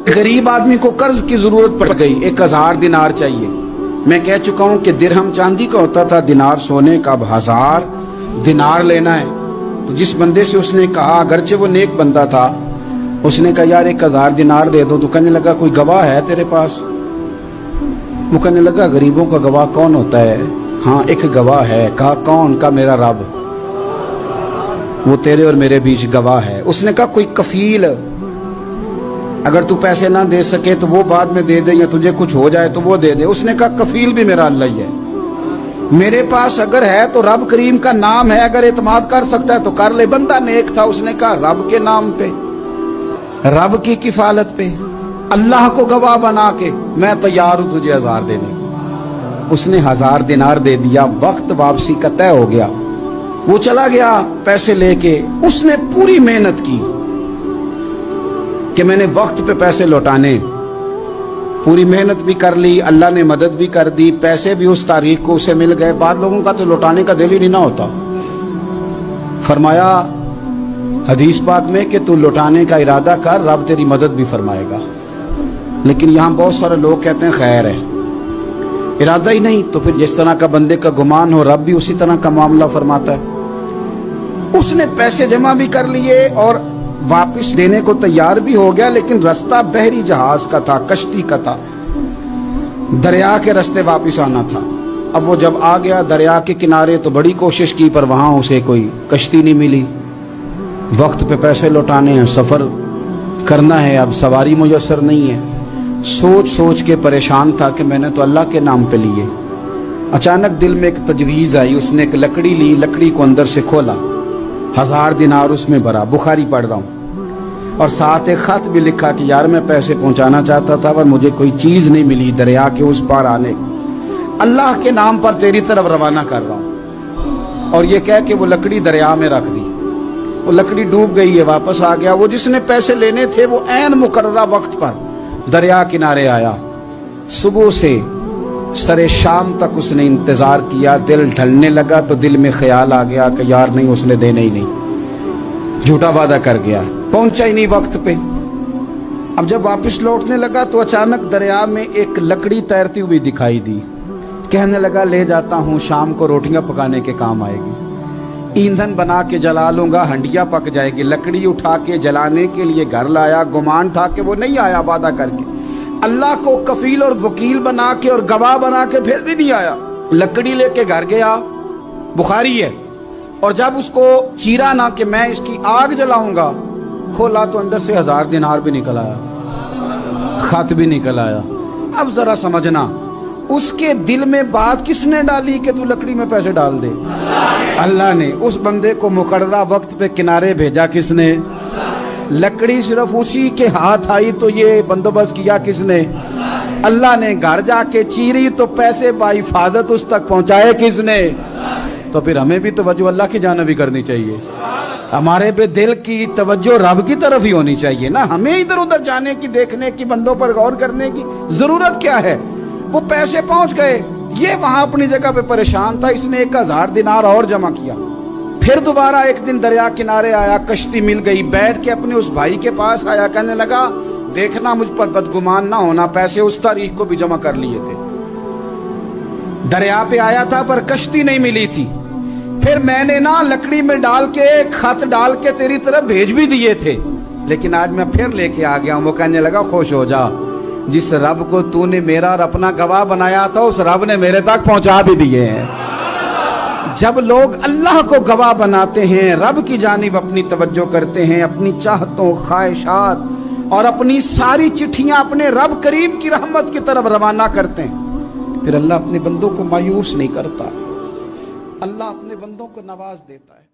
गरीब आदमी को कर्ज की जरूरत पड़ गई, 1000 दिनार चाहिए। मैं कह चुका हूं कि दिरहम चांदी का होता था, दिनार सोने का। अब 1000 दिनार लेना है। तो जिस बंदे से उसने कहा, अगरचे वो नेक बंदा था, उसने कहा यार 1000 दिनार दे दो। तो कहने लगा कोई गवाह है तेरे पास? वो कहने लगा गरीबों का गवाह कौन होता है? हाँ एक गवाह है। कहा कौन? का मेरा रब, वो तेरे और मेरे बीच गवाह है। उसने कहा कोई कफील, अगर तू पैसे ना दे सके तो वो बाद में दे दे, या तुझे कुछ हो जाए तो वो दे दे। उसने कहा कफील भी मेरा अल्लाह ही है। मेरे पास अगर है तो रब करीम का नाम है, अगर एतमाद कर सकता है तो कर ले। बंदा नेक था, उसने कहा रब के नाम पे, रब की किफालत पे, अल्लाह को गवाह बना के मैं तैयार हूं तुझे 1000 देने की। उसने 1000 दिनार दे दिया। वक्त वापसी का तय हो गया। वो चला गया पैसे लेके। उसने पूरी मेहनत की कि मैंने वक्त पे पैसे लौटाने, पूरी मेहनत भी कर ली, अल्लाह ने मदद भी कर दी, पैसे भी उस तारीख को उसे मिल गए। बाद लोगों का तो लौटाने का दिल ही नहीं ना होता। फरमाया हदीस पाक में कि तू लौटाने का इरादा कर, रब तेरी मदद भी फरमाएगा। लेकिन यहाँ बहुत सारे लोग कहते हैं खैर है, इरादा ही नहीं। तो फिर जिस तरह का बंदे का गुमान हो, रब भी उसी तरह का मामला फरमाता है। उसने पैसे जमा भी कर लिए और वापस देने को तैयार भी हो गया, लेकिन रास्ता बहरी जहाज का था, कश्ती का था, दरिया के रास्ते वापस आना था। अब वो जब आ गया दरिया के किनारे तो बड़ी कोशिश की, पर वहां उसे कोई कश्ती नहीं मिली। वक्त पे पैसे लौटाने हैं, सफर करना है, अब सवारी मुयस्सर नहीं है। सोच सोच के परेशान था कि मैंने तो अल्लाह के नाम पे लिए। अचानक दिल में एक तजवीज आई। उसने एक लकड़ी ली, लकड़ी को अंदर से खोला, 1000 दिनार उसमें भरा। बुखारी पढ़ रहा हूँ, और साथ एक खत भी लिखा कि यार मैं पैसे पहुंचाना चाहता था पर मुझे कोई चीज नहीं मिली दरिया के उस पार आने, अल्लाह के नाम पर तेरी तरफ रवाना कर रहा हूँ। और ये कह के वो लकड़ी दरिया में रख दी। वो लकड़ी डूब गई है, वापस आ गया। वो जिसने पैसे लेने थे वो ऐन मुकर्ररा वक्त पर दरिया किनारे आया। सुबह से सरे शाम तक उसने इंतजार किया। दिल ढलने लगा तो दिल में ख्याल आ गया कि यार नहीं, उसने देने ही नहीं, झूठा वादा कर गया, पहुंचा ही नहीं वक्त पे। अब जब वापस लौटने लगा तो अचानक दरिया में एक लकड़ी तैरती हुई दिखाई दी। कहने लगा ले जाता हूं, शाम को रोटियां पकाने के काम आएगी, ईंधन बना के जला लूंगा, हंडिया पक जाएगी। लकड़ी उठा के जलाने के लिए घर लाया। गुमान था कि वो नहीं आया वादा करके, अल्लाह को कफील और वकील बना के और गवाह बना के फिर भी नहीं आया। लकड़ी लेके घर गया, बुखारी है, और जब उसको चीरा ना कि मैं इसकी आग जलाऊंगा, खोला तो अंदर से 1000 दिनार भी निकल आया, खत भी निकल आया। अब जरा समझना, उसके दिल में बात किसने डाली कि तू लकड़ी में पैसे डाल दे? अल्लाह ने। उस बंदे को मुकर्ररा वक्त पे किनारे भेजा किसने? लकड़ी सिर्फ उसी के हाथ आई तो ये बंदोबस्त किया किसने? अल्लाह ने। घर जाके चीरी तो पैसे बाहिफाजत उस तक पहुंचाए किसने? तो फिर हमें भी तवज्जो अल्लाह की जानिब भी करनी चाहिए। हमारे पे दिल की तवज्जो रब की तरफ ही होनी चाहिए ना। हमें इधर उधर जाने की, देखने की, बंदों पर गौर करने की जरूरत क्या है? वो पैसे पहुंच गए, ये वहां अपनी जगह पे परेशान था। इसने 1000 दिनार और जमा किया। फिर दोबारा एक दिन दरिया किनारे आया, कश्ती मिल गई, बैठ के अपने उस भाई के पास आया। कहने लगा देखना मुझ पर बदगुमान ना होना, पैसे उस तारीख को भी जमा कर लिए थे। दरिया पे आया था पर कश्ती नहीं मिली थी। फिर मैंने ना लकड़ी में डाल के, खत डाल के तेरी तरफ भेज भी दिए थे, लेकिन आज मैं फिर लेके आ गया हूं। वो कहने लगा खुश हो जा, जिस रब को तूने मेरा और अपना गवाह बनाया था उस रब ने मेरे तक पहुंचा भी दिए हैं। जब लोग अल्लाह को गवाह बनाते हैं, रब की जानिब अपनी तवज्जो करते हैं, अपनी चाहतों, ख्वाहिशात और अपनी सारी चिट्ठियां अपने रब करीम की रहमत की तरफ रवाना करते हैं, फिर अल्लाह अपने बंदों को मायूस नहीं करता। अल्लाह अपने बंदों को नवाज देता है।